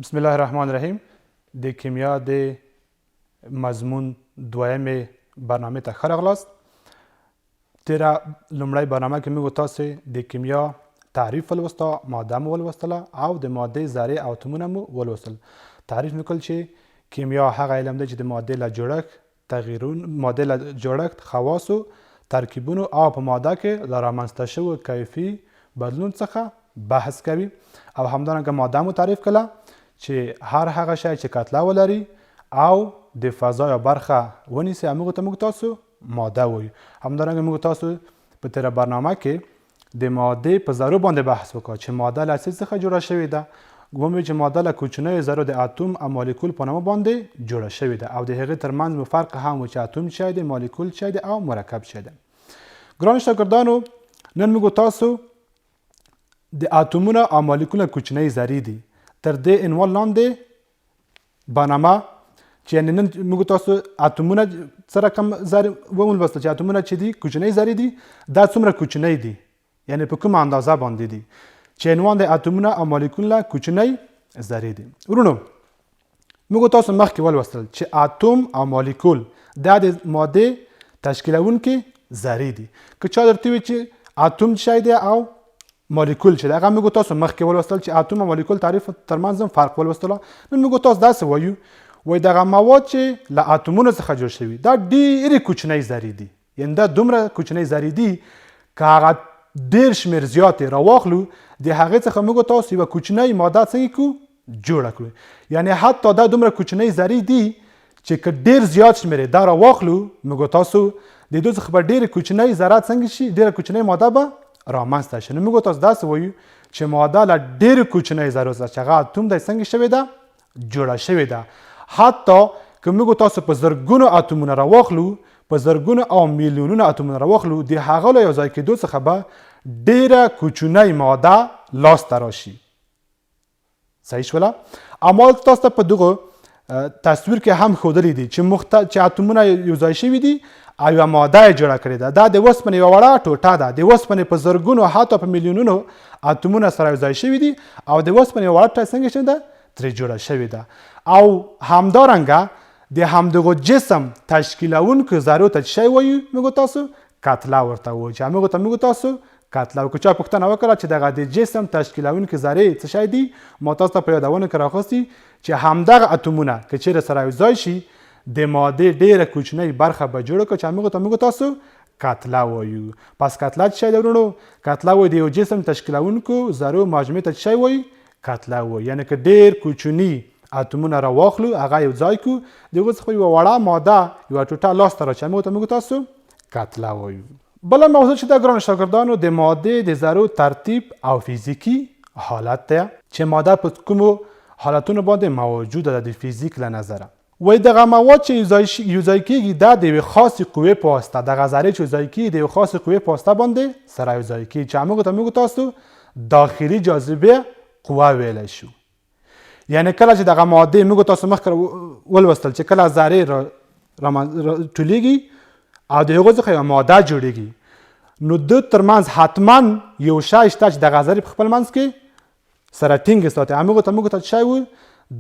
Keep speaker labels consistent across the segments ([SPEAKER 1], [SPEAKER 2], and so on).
[SPEAKER 1] بسم الله الرحمن الرحیم. د کیمیا د مضمون دویمې برنامې ته ښه راغلاست. تیره لومړی برنامه کې موږ تاسې د کیمیا تعریف ولوسته، ماده مو ولوستله او د مادې ذرې او اتومونه مو ولوستل. تعریف مو کړل چې کیمیا هغه علم دی چې د مادې له جوړښت، مادې له جوړښت، خواصو، ترکیبونو او په ماده کې له رامنځته شوي کیفي بدلون څخه بحث کوي. او همدارنګه ماده مو تعریف کړله چې هر هغه شی چې کتله ولري او د فضا یا برخه ونیسي، هغوی ته موږ تاسو ماده وایو. همدارنګه موږ تاسو په تیره برنامه کې د مادې په ذرو باندې بحث وکړو چې ماده له څه څخه جوړه شوې ده. ومویل چې ماده له کوچنیو ذرو د اتوم او مالیکول په نامه باندې جوړه شوې ده او د هغې ترمنځ مو فرق هم و چې اتوم څه دی، مالیکول څه دی او مرکب څه دی. ګرانو شاګردانو، نن موږ تاسو د اتومونو او مالیکولونو کوچنۍ ذرې دي تر دې عنوان لاندې برنامه چې یعنې نن موږ تاسو اتومونه سره کم ذرې ولوستل چې اتومونه چې دي کوچنۍ ذرې دي، دا څومره کوچنۍ دي، یعنې په کومه اندازه باندې دي، چې عنوان د اتومونه او مالیکولونه کوچنۍ ذرې دي. ورونو، موږ تاسو مخکې ولوستل چې اتوم او مالیکول دا د مادې تشکیلونکي ذرې دي. که چا درته وي چې اتوم څه دی او مالیکول چې دی، هغه موږ تاسو مخکې ولوستل چې اتوم او مالیکول تعریف ترمنځ هم فرق ولوستلو. نن موږ تاسو داسې وایو، وایي دغه مواد چې له اتومونو څخه جوړ شوي دا ډېرې کوچنۍ ذرې دي، یعنې دا دومره کوچنۍ ذرې دي که هغه ډېر شمېر زیاتې راواخلو، د هغې څخه موږ تاسو یوه کوچنۍ ماده څنګه کړو، جوړه کړو. یعنې حتی دا دومره کوچنۍ ذرې دي چې که ډېر زیات شمېر دا راواخلو، موږ تاسو د دوی څخه به ډېرې کوچنۍ ذرات څنګه شي، ډېره کوچنۍ ماده به رامنځته شي. نو موږ تاسو داسې وایو چې ماده له ډېرې کوچنۍ ذرو څخه چې هغه اتوم دی څنګه شوې ده، جوړه شوې ده. حتی که موږ تاسو په زرګونو اتومونه راواخلو، په زرګونو او میلیونونو اتومونه راواخلو، د هغو له یو ځای کېدو څخه به ډېره کوچنۍ ماده لاسته راشي. صحیح شوله؟ او ما تاسو ته په دغه تصویر کې هم ښودلی دي چې اتومونه یو ځای شوي دي او یوه ماده یې جوړه کړې ده. دا د وسپنې یوه وړه ټوټه ده. د وسپنې په زرګونو حتی په میلیونونو اتومونه سره یو ځای شوي دي او د وسپنې یوه وړه ټوټه څنګه شوې ده، ترې جوړه شوې ده. او همدارنګه د همدغو جسم تشکیلونکو ذرو ته څه شی وایو، موږ تاسو کتله ورته وایو، چې هغوی ته موږ تاسو کتله. که چا پوښتنه وکړه چې دغه د جسم تشکیلونکي ذرې څه شی دي، ما تاسو ته په یادونه کې راخوستي چې همدغه اتومونه که چیرې سره یو ځای شي، د مادې ډېره کوچنۍ برخه به جوړه کړو چې هغوی ته موږ تاسو کتله وایو. پس کتله څه شی دی ورونو؟ کتله وایي د یو جسم تشکیلونکو ذرو مجموعې ته څه شی وایي، کتله وایي. یعنې که ډېر کوچني اتومونه راواخلو، هغه یو ځای کړو، د هغو څخه یوه وړه ماده، یوه ټوټه لاسته راشي، هغوی ته موږ تاسو کتله وایو. بله موضوع چې ده ګرانو شاګردانو، د مادې د ذرو ترتیب او فیزیکي حالت دی چې ماده په کومو حالتونو باندې موجوده ده د فیزیک له نظره. وایي دغه مواد چې یو ځای کېږي دا د یوې خاصې قوې په واسطه، دغه ذرې چې یو ځای کېږي د یوې خاصې قوې په واسطه باندې سره یو ځای کېږي چې هغوی ته موږ تاسو داخلي جاذبې قوه ویلی شو. یعنې کله چې دغه مادې موږ تاسو مخکې ولوستل چې کله ذرې ټولېږي او د هغو څخه یوه ماده جوړېږي، نو د ترمنځ حتما یو شی شته چې دغه ذرې په خپل منځ کې سره ټینګ ساتي. هغوی ته موږ ته شی وایو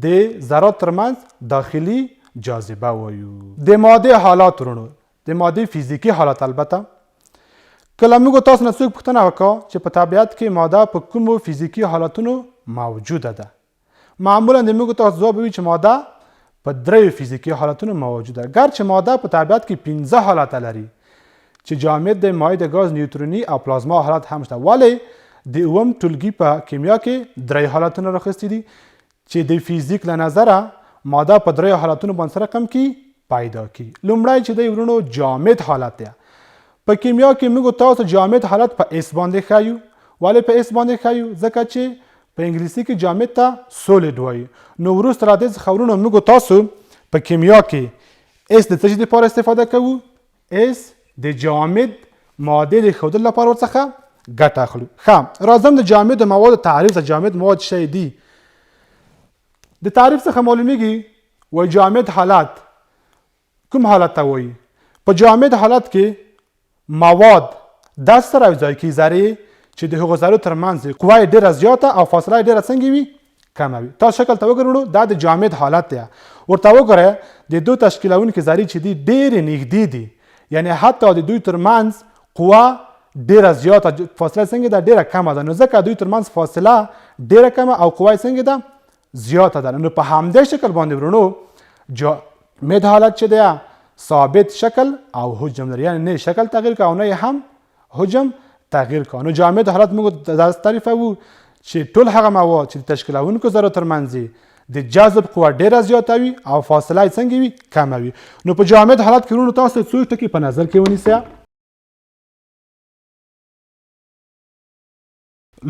[SPEAKER 1] د ذرات ترمنځ داخلي جاذبه وایو. د مادې حالات ورونو، د مادې فیزیکي حالات، البته کله موږ تاسو نه څوک پوښتنه وکړه چې په طبیعت کې ماده په کومو فیزیکي حالتونو موجوده ده، معمولا د موږ تاسو ځواب وي چې ماده په 3 فیزیکي حالتونو موجوده ده. ګرچې ماده په طبیعت کې 15 حالات لري چې جامد دی، مایع دی، ګاز، نیوتروني او پلازما حالات هم شته. ولې د اووم ټولګي په کیمیا کې 3 حالتونه راخیستي دي چې د فیزیک له نظره ماده په 3 حالتونو باندې سره کم کی پیدا کی. لومړی چې دی ورونو جامد حالت دی. په کیمیا کې موږ تاسو جامد حالت په اس باندې ښیو. ولې په اس باندې ښیو؟ ځکه چې په انګلیسي کې جامد ته سولید وایي. نو وروسته را دې څخه ورونو موږ تاسو په کیمیا کې اس د څه لپاره استفاده کوو؟ اس د جامد مادې د ښودلو لپاره ورڅخه ګټه اخلو. ښه، راځم د جامد موادو تعریف ته. جامد مواد څه دي؟ د تعریف څخه معلومیږي وایي جامد حالت کوم حالت ته وایي؟ په جامد حالت کې مواد داسې سره یو ځای کېږي ذرې چې د هغو ذرو ترمنځ قوه یې ډېره زیاته او فاصله یې ډېره څنګه وي؟ کمه وي. تاسو شکل ته وګورئ دا د جامد حالت دی. ورته وګورئ د دوه تشکیلونکي ذرې چې دي ډېرې نږدې دي، یعنی حتی د دوی ترمنځ قوه ډیره زیاته، فاصله څنګه ده ډیره کمه ده، نو ځکه دوی ترمنځ فاصله ډیره کمه او قوه څنګه ده زیاته ده. نو په همدې شکل باندې ورونو جامد حالت چې دی ثابت شکل او حجم لري، یعنی نه شکل تغییر کوي او نه هم حجم تغییر کوي. نو جامد حالت موږ داسې تعریفوو چې ټول هغه مواد چې د تشکیلونکو ذرو ترمنځ د جذب قوه ډیره زیاته وي او فاصله څنګه وي کمه وي. نو په جامد حالت کې ورونو تاسو څو ټکي په نظر کې ونیسئ.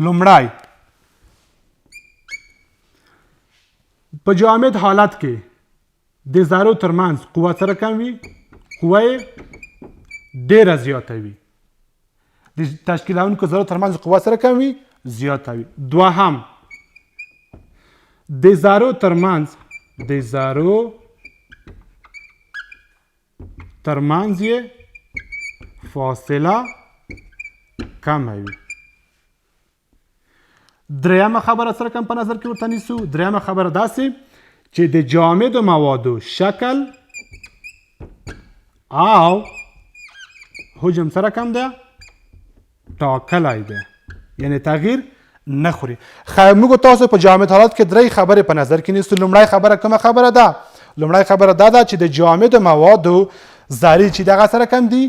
[SPEAKER 1] لومړی په جامد حالت کې د ذرو ترمنځ قوه سره کم وي، قوه ډیره زیاته وي. د تشکیلونکو ذرو ترمنځ قوه سره کم وي زیاته وي. دوهم د ذرو ترمنځ یې فاصله کمه وي. دریمه خبره سره کم په نظر کې ورته نیسو. دریمه خبره داسې چې د جامدو موادو شکل او حجم سره کم ده ټاکلی ده، یعنی تغییر نه خوري. موږ تاسو په جامد حالت کې درې خبرې په نظر کې نیسو. لومړی خبره کومه خبره ده؟ لومړی خبره دا ده چې د جامدو موادو ذرې چې دغه سره کم دي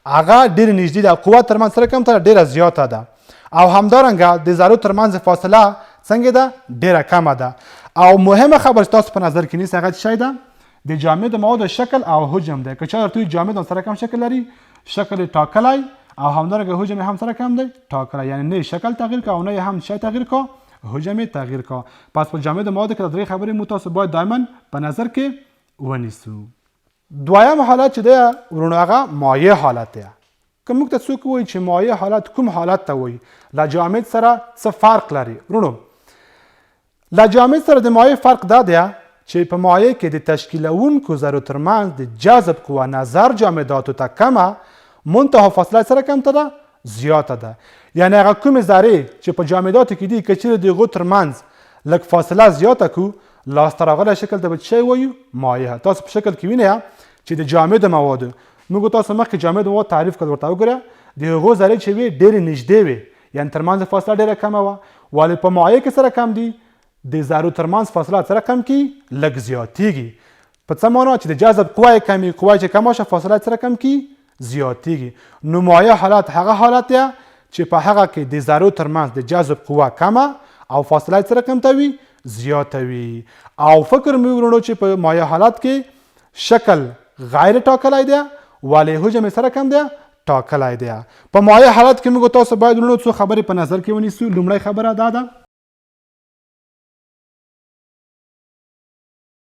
[SPEAKER 1] هغه ډېرې نږدې ده، قوه ترمنځ سره کم ته ډېره زیاته ده، او همدارنګه د ذرو ترمنځ فاصله څنګه ده ډیره کمه ده. او مهمه خبره چې تاسو په نظر کې نیسئ هغه څه ده؟ د جامد موادو شکل او حجم ده. که چا درته جامد هم سره کم شکل لري، شکل ټاکلی، او همدارنګه حجم هم سره کم دی ټاکلی، یعنی نه شکل تغییر که او نه هم شی تغییر که حجم تغییر که. پس په جامد موادو کې د درې خبرې مو تاسو باید دایما په نظر کې ونیسو. دویم حالت چې دی ورونو هغه مایع حالت دی. که موږ ته څوک وایي چې مایع حالت کوم حالت ته وایي، له جامد سره څه فرق لري؟ ورونو له جامد سره د مایع فرق دا دی چې په مایع کې د تشکیلونکو ذرو ترمنځ د جذب قوه نظر جامداتو ته کمه، منتها فاصله سره کمته ده زیاته ده. یعنی هغه کومې ذرې چې په جامداتو کې دي که چیرې د هغو ترمنځ لږ فاصله زیاته کړو، لاسته راغلی شکل ته به څه شی وایو؟ مایع. تاسو په شکل کې وینئ چې د جامدو موادو موږ تاسو مخکې جامد مواد تعریف کړل، ورته وګوره د هغو ذرې چې وي ډېرې نږدې وي، یعنې ترمنځ فاصله ډېره کمه وه، ولې په مایع کې سره کم دي د ذرو ترمنځ فاصله سره کم کړي لږ زیاتېږي. په څه معنا چې د جذب قوه یې کمې، قوه چې کمه شه فاصله سره کم کړي زیاتېږي. نو مایع حالت هغه حالت دی چې په هغه کې د ذرو ترمنځ د جذب قوه کمه او فاصله سره کمته وي زیاته وي. او فکر مې ورونو چې په مایع حالت کې شکل غیر ټاکلی دی، ولې حجم سره کم دی ټاکلی دی. په مایع حالت کې موږ تاسو باید ورونو څو خبرې په نظر کې ونیسو. لومړی خبره دا ده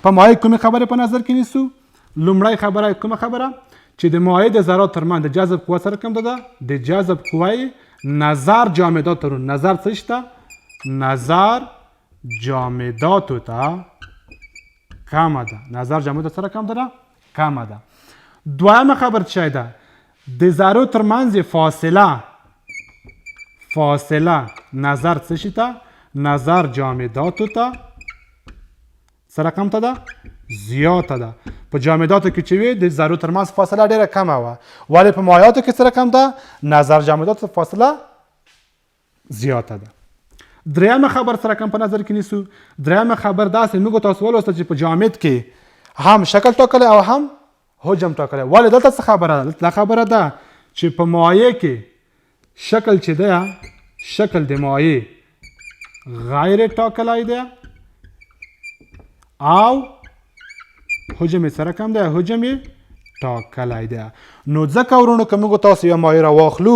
[SPEAKER 1] په مایع کومې خبرې په نظر کې نیسو؟ لومړی خبره کومه خبره؟ چې د مایع د ذرات ترمنځ د جذب قوه سره کم ده، د جذب قوه نظر جامداتو ته، نظر څه شته؟ نظر جامداتو ته کمه ده. نظر جامداتو سره کم ده کمه ده. دویمه خبر چی ده؟ د ذرو ترمنځ فاصله نظر څه شي ته؟ نظر جامداتو ته سره کمته ده زیاته ده. په جامداتو کې چې وي د ذرو ترمنځ فاصله ډیره کمه وه، ولې په مایعاتو کې سره کم ده نظر جامداتو فاصله زیاته ده. دریمه خبر سره کم په نظر کې نیسو. دریمه خبر داسې موږ تاسو ولوسته چې په جامد کې هم شکل ټاکلی او هم حجم ټاکلی. ولې دلته څه خبره ده؟ دلته خبره ده چې په مایع کې شکل چې دی، شکل د مایع غیر ټاکلی دی او حجم سره کم دی، حجم ټاکلی دی. نو ځکه ورونو که موږ تاسو یو مایع راواخلو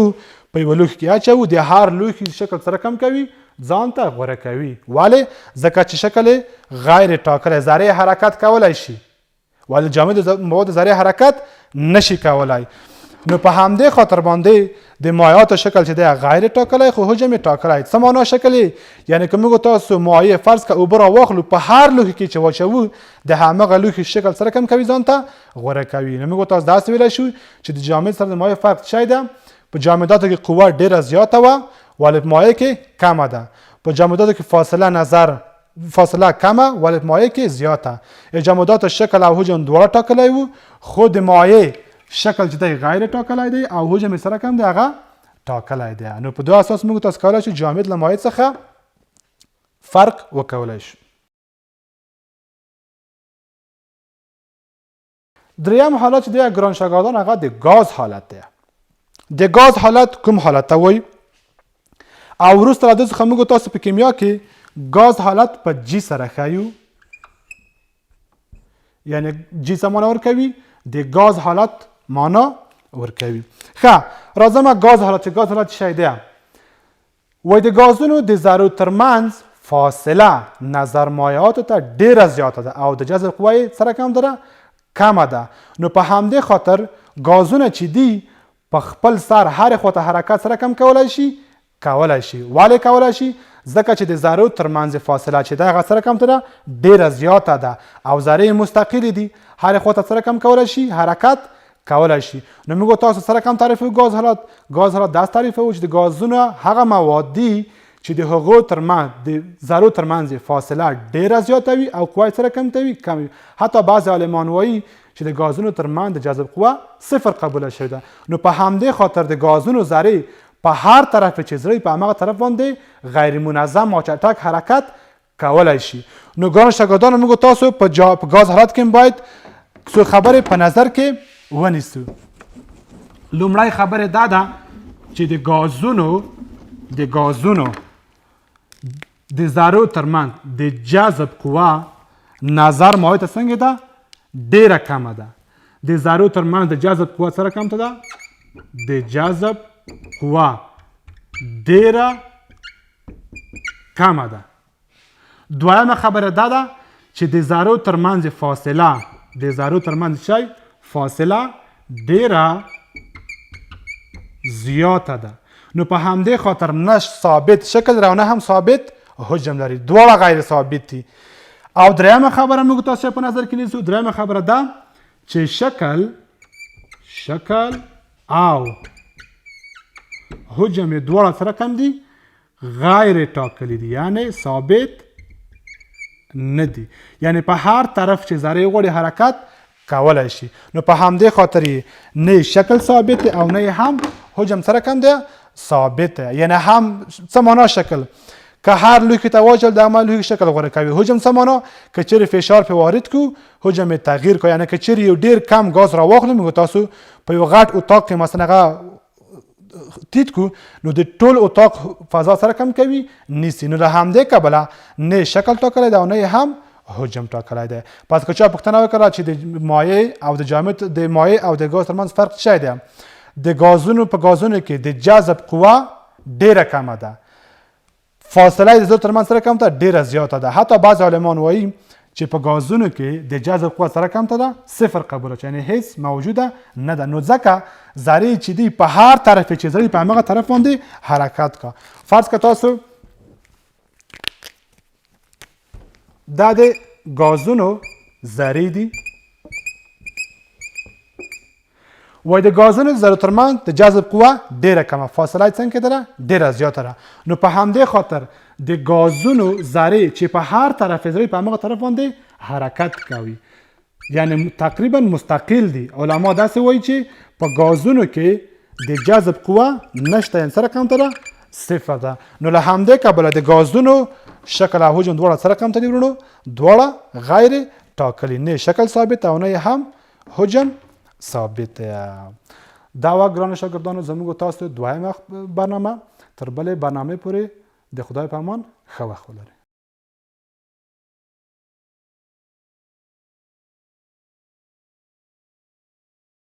[SPEAKER 1] په یوه لوښي کې اچوو، د هر لوښي شکل سره کم کوي ځان ته غوره کوي. ولې؟ ځکه چې شکل غیر ټاکلی، ذرې حرکت کولی شي، ولې جامد مواد ذرې حرکت نشي کولی. نو په همدې خاطر باندې د مایعاتو شکل چې دی غیر ټاکلی خو حجم ټاکلی. څه معنا شکل یې؟ یعنې که موږ تاسو مایع فرض که اوبه راواخلو په هر لوښي کې چې واچوو د همغه لوښي شکل سره کم کوي ځان ته غوره کوي. نو موږ تاسو داسې ویلی شو چې د جامد سره د مایع فرق شی ده؟ په جامداتو کې قوه ډیره زیاته وه، ولې په مایع کې کمه ده. په جامداتو کې فاصله نظر فاصله کمه ولې په مایع کې زیاته. جامدات شکل او حجم دواړه ټاکلی وو خو د مایع شکل چې دی غیر ټاکلی دی او حجم سره کم دی هغه ټاکلی دی. نو په دې اساس موږ تاسو کولی شو جامد له مایع څخه فرق وکولی شو. دریم حالت چې دی ګران شاګردان هغه د ګاز حالت دی. د ګاز حالت کوم حالت ته وایي او وروسته له دې څخه موږ تاسو په کیمیا کې ګاز حالت په جی سره ښیو، یعنی جی څه معنا ورکوي؟ د ګاز حالت معنا ورکوي. ښه راځم ګاز حالت. ګاز حالت شی دی وایي د ګازونو د ذرو ترمنځ فاصله نظر مایعاتو ته ډیره زیاته ده او د جذب قوه یې سره کم ده کمه ده. نو په همدې خاطر ګازونه چې دي په خپل سر هر خوا ته حرکت سره کم کولی شي. ولې کولی شي؟ ځکه چې د ذرو ترمنځ فاصله چې ده هغه سره کم ده ډیره زیاته ده او ذرې مستقلې دي هر خوا ته سره کم کولی شي حرکت کولی شي. نو موږ تاسو سره کم تعریفوو ګاز حالت. ګاز حالت داسې تعریفوو چې د ګازونه هغه مواد دي چې د هغو ترمنځ د ذرو ترمنځ فاصله ډیره زیاته وي او قوه سره کم وي. حتی بعضې عالمان وایي چې د ګازونو ترمنځ د جذب قوه صفر قبوله شوې ده. نو په همدې خاطر د ګازونو ذرې په هر طرف چې زړه په هماغه طرف باندې غیر منظم او چټک حرکت کولی شي. نو ګرانو شاګردانو موږ تاسو په ګاز حالت کې باید څو خبرې په نظر کې ونیسو. لومړی خبره دا ده چې د ګازونو د ذرو ترمنځ د جذب قوه نظر مایع ته څنګه ده؟ ډیره کمه ده. د ذرو ترمنځ د جذب قوه سره کمه ده. د جذب قوه ډیره کمه ده. دویمه خبره دا ده چې د ذرو ترمنځ فاصله ډیره زیاته ده. نو په همدې خاطر نه ثابت شکل لري او نه هم ثابت حجم لري. دواړه غیر ثابت دي. او دریمه خبره موږ تاسو په نظر کې نیسو. دریمه خبره ده چې شکل او حجم دواړه سره کم دي غیر ټاکلي دي، یعنی ثابت نه دي. یعنی په هر طرف چې ذرې غواړي حرکت کولی شي. نو په همدې خاطر یې نه شکل ثابت او نه هم حجم سره کم دی ثابت. یعنی هم څه معنا شکل که هر لوښي ته واچول د هغه لوښي شکل غوره کوي. حجم څه معنا؟ که چیرې فشار پرې وارد کړو حجم یې تغییر کوي. یعنی که چیرې یو ډېر کم ګاز راواخلو موږ تاسو په یو غټ اتاق کې مثلا هغه تیت کو نو د ټول اتاق فضا سره کم کوي نیسي. نو له همدې کبله نه شکل ټاکلی دی او نه هم حجم ټاکلی دی. پس که چا پوښتنه وکړه چې د مایع او د جامد د مایع او د ګاز ترمنځ فرق څه دی؟ د ګازونو په ګازونو کې د جذب قوه ډیره کمه ده. فاصله د ذرو ترمنځ سره کم ده ډیره زیاته ده. حتی بعض عالمان وایي چې په ګازونو کې د جذب قوه سره کم ده صفر قبوله، یعنی هیڅ موجوده نه ده. نو ځکه ذرې چې دي په هر طرف چې ذرې په هماغه طرف باندې حرکت کا. فرض که تاسو دا د ګازونو ذرې دي وایي د ګازونو ذرو ترمنځ د جذب قوه ډیره کمه، فاصله یې څنګه ده؟ ډیره زیاته ده. نو په همدې خاطر د ګازونو ذرې چې په هر طرف ذرې په هماغه طرف باندې حرکت کوي یعنی تقریبا مستقل دي. علما داسې وایي چې په ګازونو کې د جذب قوه نشته، یعنی سره کم ده صفر ده. نو له همدې کبله د ګازونو شکل او حجم دواړه سره کم دي ورونو، دواړه غیر ټاکلي، نه شکل ثابت او نه هم حجم ثابت. دا وه ګرانو شاګردانو زموږ تاسو دویمه برنامه. تر بلې برنامې پورې د خدای په امان ښه وخت ولرئ.